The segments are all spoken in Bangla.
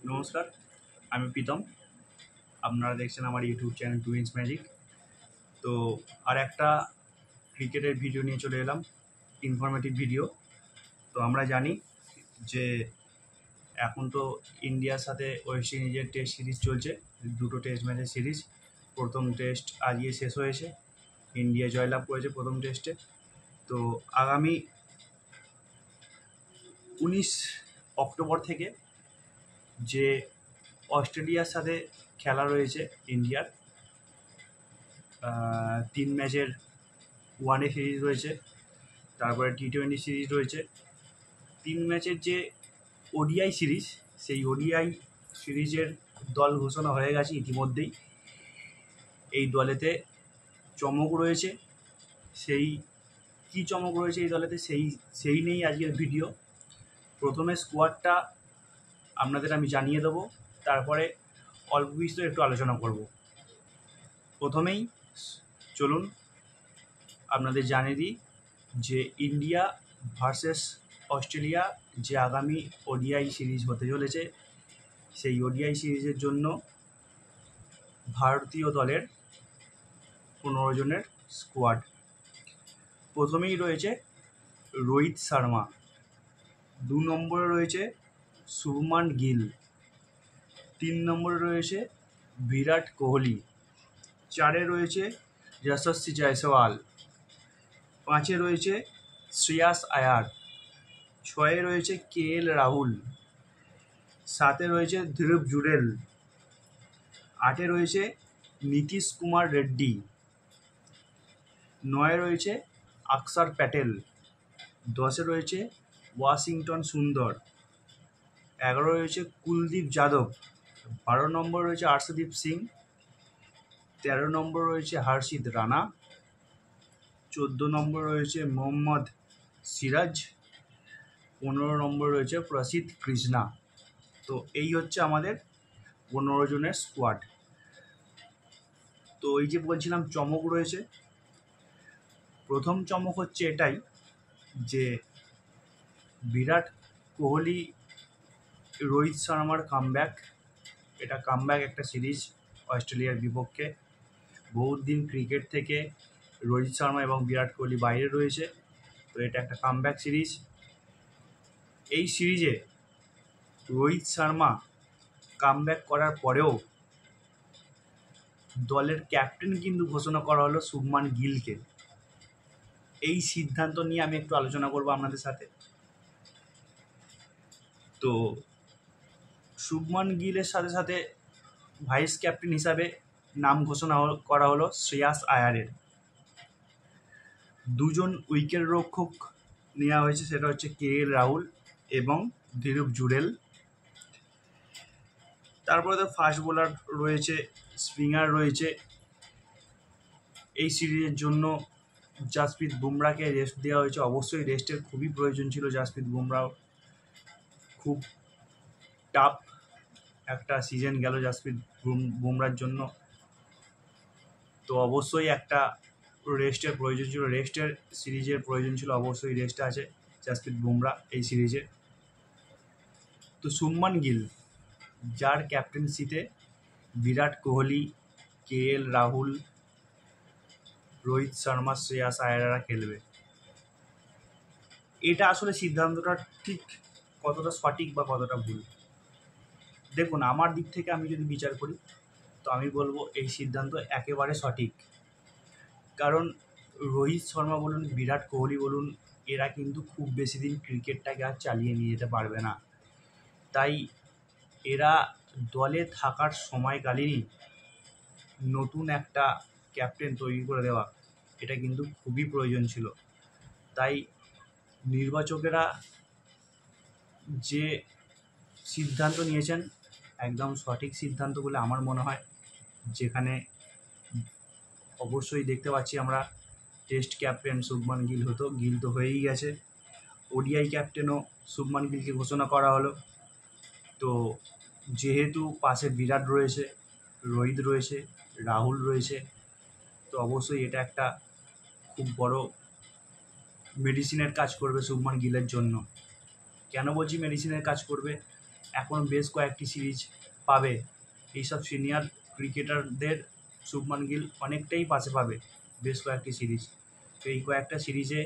নমস্কার, আমি প্রীতম। আপনারা দেখছেন আমার ইউটিউব চ্যানেল টুইন্স ম্যাজিক। তো আর একটা ক্রিকেটের ভিডিও নিয়ে চলে এলাম, ইনফরমেটিভ ভিডিও। তো আমরা জানি যে এখন তো ইন্ডিয়ার সাথে ওয়েস্ট ইন্ডিজের টেস্ট সিরিজ চলছে, দুটো টেস্ট ম্যাচের সিরিজ। প্রথম টেস্ট আজকে শেষ হয়েছে, ইন্ডিয়া জয়লাভ করেছে প্রথম টেস্টে। তো আগামী 19 অক্টোবর থেকে যে অস্ট্রেলিয়ার সাথে খেলা রয়েছে ইন্ডিয়ার, 3 ম্যাচের ওয়ানডে সিরিজ রয়েছে, তারপরে টি20 সিরিজ রয়েছে। 3 ম্যাচের যে ওডিআই সিরিজ, সেই ওডিআই সিরিজের দল ঘোষণা হয়ে গেছে ইতিমধ্যেই। এই দলেতে চমক রয়েছে, সেই কী চমক রয়েছে এই দলেতে সেই নিয়েই আজকের ভিডিও। প্রথমে স্কোয়াডটা আপনাদের আমি জানিয়ে দেবো, তারপরে অল্প বিস্তর একটু আলোচনা করব। প্রথমেই চলুন আপনাদের জানিয়ে দিই যে ইন্ডিয়া ভার্সেস অস্ট্রেলিয়া যে আগামী ওডিআই সিরিজ হতে চলেছে, সেই ওডিআই সিরিজের জন্য ভারতীয় দলের 15 জনের স্কোয়াড। প্রথমেই রয়েছে রোহিত শর্মা, 2 নম্বরে রয়েছে শুভমান গিল, 3 নম্বরে রয়েছে বিরাট কোহলি, 4-এ রয়েছে যশস্বী জয়সওয়াল, 5-এ রয়েছে শ্রেয়াস আয়ার, 6-এ রয়েছে কেএল রাহুল, 7-এ রয়েছে ধ্রুব জুরেল, 8-এ রয়েছে নীতিশ কুমার রেড্ডি, 9-এ রয়েছে অক্ষর প্যাটেল, 10-এ রয়েছে ওয়াশিংটন সুন্দর, 11 রয়েছে কুলদীপ যাদব, 12 নম্বর রয়েছে আর্শদীপ সিং, 13 নম্বর রয়েছে হর্ষিত রানা, 14 নম্বর রয়েছে মোহাম্মদ সিরাজ, 15 নম্বর রয়েছে প্রসিদ্ধ কৃষ্ণা। তো এই হচ্ছে আমাদের 15 জনের স্কোয়াড। তো এই যে বলছিলাম চমক রয়েছে, প্রথম চমক হচ্ছে এটাই যে বিরাট কোহলি রোহিত শর্মার কামব্যাক। এটা কামব্যাক একটা সিরিজ অস্ট্রেলিয়ার বিপক্ষে। বহুত দিন ক্রিকেট থেকে রোহিত শর্মা এবং বিরাট কোহলি বাইরে রয়েছে, তো এটা একটা কামব্যাক সিরিজ। এই সিরিজে রোহিত শর্মা কামব্যাক করার পরেও দলের ক্যাপ্টেন কিন্তু ঘোষণা করা হলো শুভমান গিলকে। এই সিদ্ধান্ত নিয়ে আমি একটু আলোচনা করব আপনাদের সাথে। তো শুভমান গিলের সাথে সাথে ভাইস ক্যাপ্টেন হিসাবে নাম ঘোষণা করা হলো শ্রেয়াস আয়ারের। 2 জন উইকেট রক্ষক নেওয়া হয়েছে, সেটা হচ্ছে কেএল রাহুল এবং ধ্রুব জুরেল। তারপরে তো ফাস্ট বোলার রয়েছে, স্পিনার রয়েছে। এই সিরিজের জন্য জাসপ্রীত বুমরাকে রেস্ট দেওয়া হয়েছে। অবশ্যই রেস্টের খুবই প্রয়োজন ছিল জাসপ্রীত বুমরাও। খুব টাফ একটা সিজন গেল জাসপ্রীত বুমরার জন্য, তো অবশ্যই একটা রেস্টের প্রয়োজন ছিল, রেস্টের সিরিজের প্রয়োজন ছিল। অবশ্যই রেস্টে আছে জাসপ্রীত বুমরা এই সিরিজে। তো শুভমান গিল, যার ক্যাপ্টেন্সিতে বিরাট কোহলি, কেএল রাহুল, রোহিত শর্মা, শ্রেয়াস আয়াররা খেলবে, এটা আসলে সিদ্ধান্তটা ঠিক কতটা সঠিক বা কতটা ভুল? দেখুন, আমার দিক থেকে আমি যদি বিচার করি, তো আমি বলবো এই সিদ্ধান্ত একেবারে সঠিক। কারণ রোহিত শর্মা বলুন, বিরাট কোহলি বলুন, এরা কিন্তু খুব বেশি দিন ক্রিকেটটাকে আর চালিয়ে নিয়ে যেতে পারবে না। তাই এরা দলে থাকার সময়কালীনই নতুন একটা ক্যাপ্টেন তৈরি করে দেওয়া, এটা কিন্তু খুবই প্রয়োজন ছিল। তাই নির্বাচকেরা যে সিদ্ধান্ত নিয়েছেন একদম সঠিক সিদ্ধান্ত বলে আমার মনে হয়। যেখানে অবশ্যই দেখতে পাচ্ছি আমরা টেস্ট ক্যাপ্টেন শুভমান গিল তো হয়েই গেছে, ওডিআই ক্যাপ্টেনও শুভমান গিলকে ঘোষণা করা হলো। তো যেহেতু পাশে বিরাট রয়েছে, রোহিত রয়েছে, রাহুল রয়েছে, তো অবশ্যই এটা একটা খুব বড় মেডিসিনের কাজ করবে শুভমান গিলের জন্য। কেন বলছি মেডিসিনের কাজ করবে? এখনও বেশ কয়েকটি সিরিজ পাবে। এইসব সিনিয়র ক্রিকেটারদের শুভমান গিল অনেকটাই পাশে পাবে বেশ কয়েকটি সিরিজ। তো এই কয়েকটা সিরিজে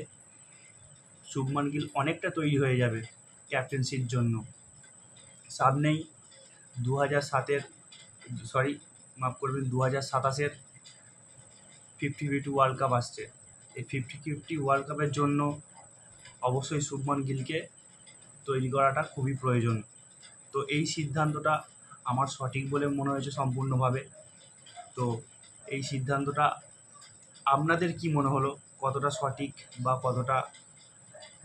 শুভমান গিল অনেকটা তৈরি হয়ে যাবে ক্যাপ্টেন্সির জন্য। সামনেই 2027 50-50 ওয়ার্ল্ড কাপ আসছে। এই 50-50 ওয়ার্ল্ড কাপের জন্য অবশ্যই শুভমান গিলকে তৈরি করাটা খুবই প্রয়োজন। তো এই সিদ্ধান্তটা আমার সঠিক বলে মনে হয়েছে সম্পূর্ণভাবে। তো এই সিদ্ধান্তটা আপনাদের কি মনে হলো, কতটা সঠিক বা কতটা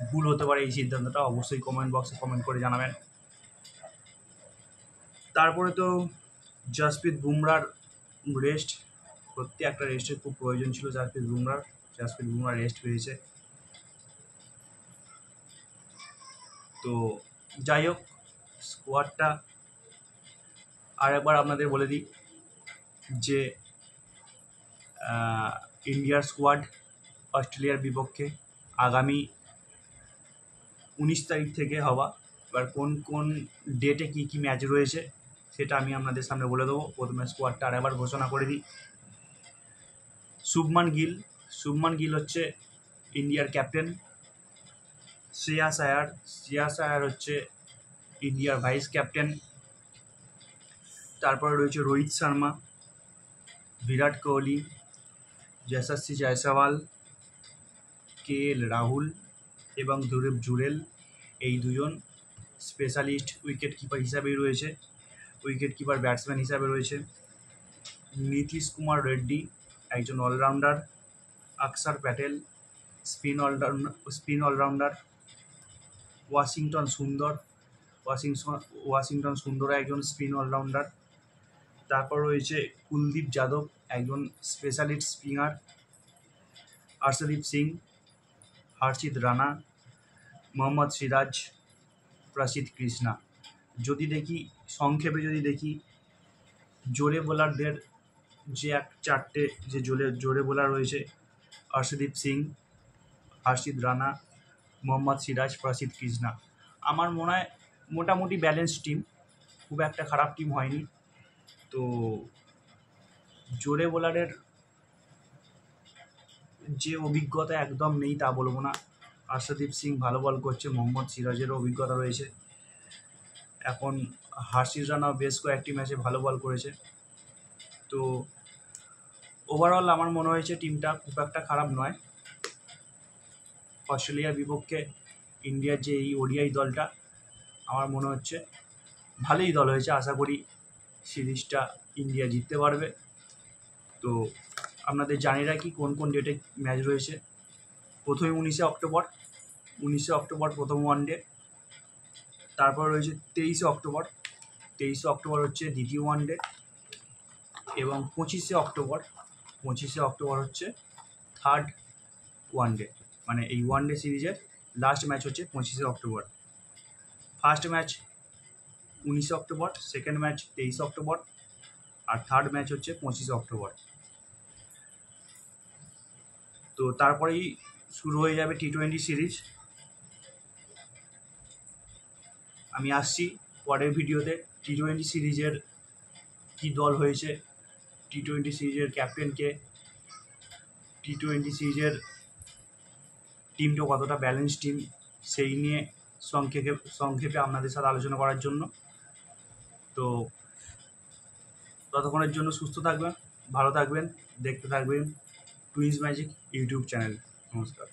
ভুল হতে পারে এই সিদ্ধান্তটা, অবশ্যই কমেন্ট বক্সে কমেন্ট করে জানাবেন। তারপরে তো জাসপ্রীত বুমরার রেস্ট, সত্যি একটা রেস্টের খুব প্রয়োজন ছিল জাসপ্রীত বুমরার রেস্ট পেয়েছে। তো যাই হোক, স্কোয়াডটা আরেকবার আপনাদের বলে দিই যে ইন্ডিয়ার স্কোয়াড অস্ট্রেলিয়ার বিপক্ষে আগামী 19 তারিখ থেকে হওয়া। এবার কোন কোন ডেটে কী কী ম্যাচ রয়েছে সেটা আমি আপনাদের সামনে বলে দেবো। প্রথমে স্কোয়াডটা আরেকবার ঘোষণা করে দিই। শুভমান গিল হচ্ছে ইন্ডিয়ার ক্যাপ্টেন। শ্রেয়াস আয়ার হচ্ছে ইন্ডিয়ার ভাইস ক্যাপ্টেন। তারপরে রয়েছে রোহিত শর্মা, বিরাট কোহলি, যশস্বী জয়সওয়াল, KL রাহুল এবং ধুরুব জুরেল। এই দুজন স্পেশালিস্ট উইকেট কিপার হিসাবেই রয়েছে, উইকেট কিপার ব্যাটসম্যান হিসাবে রয়েছে। নীতিশ কুমার রেড্ডি একজন অলরাউন্ডার। অক্ষর প্যাটেল স্পিন অলরাউন্ডার। ওয়াশিংটন সুন্দর একজন স্পিন অলরাউন্ডার। তারপর রয়েছে কুলদীপ যাদব একজন স্পেশালিস্ট স্পিনার। অর্শদীপ সিং, হর্ষিত রানা, মোহাম্মদ সিরাজ, প্রসিদ্ধ কৃষ্ণা। সংক্ষেপে যদি দেখি জোরে বোলারদের যে চারটে যে জোরে বোলার রয়েছে, অর্শদীপ সিং, হর্ষিত রানা, মোহাম্মদ সিরাজ, প্রসিদ্ধ কৃষ্ণা। আমার মনে হয় মোটামুটি ব্যালেন্স টিম, খুব একটা খারাপ টিম হয়নি। তো জোরে বোলারের যে অভিজ্ঞতা একদম নেই তা বলবো না। অর্শদীপ সিং ভালো বল করছে, মোহাম্মদ সিরাজেরও অভিজ্ঞতা রয়েছে। এখন হর্ষিত রানাও বেশ কয়েকটি ম্যাচে ভালো বল করেছে। তো ওভারঅল আমার মনে হয়েছে টিমটা খুব একটা খারাপ নয়। অস্ট্রেলিয়ার বিপক্ষে ইন্ডিয়ার যে এই ওডিআই দলটা আমার মনে হচ্ছে ভালোই দল হয়েছে। আশা করি সিরিজটা ইন্ডিয়া জিততে পারবে। তো আপনাদের জানিয়ে রাখি কোন কোন ডেটে ম্যাচ রয়েছে। প্রথমে 19শে অক্টোবর প্রথম ওয়ানডে। তারপর রয়েছে 23শে অক্টোবর হচ্ছে দ্বিতীয় ওয়ানডে। এবং 25শে অক্টোবর হচ্ছে থার্ড ওয়ানডে। মানে এই ওয়ানডে সিরিজের লাস্ট ম্যাচ হচ্ছে 25শে অক্টোবর। ফার্স্ট ম্যাচ 19শে অক্টোবর, সেকেন্ড ম্যাচ 23শে অক্টোবর, আর থার্ড ম্যাচ হচ্ছে 25শে অক্টোবর। তো তারপরেই শুরু হয়ে যাবে T20 সিরিজ। আমি আসছি পরের ভিডিওতে T20 সিরিজের কী দল হয়েছে, T20 সিরিজের ক্যাপ্টেনকে, T20 সিরিজের টিমটা কতটা ব্যালেন্স টিম সেই নিয়ে সংক্ষেপে আপনাদের সাথে আলোচনা করার জন্য। তো ততক্ষণের জন্য সুস্থ থাকবেন, ভালো থাকবেন, দেখতে থাকবেন টুইন্স ম্যাজিক ইউটিউব চ্যানেল। নমস্কার।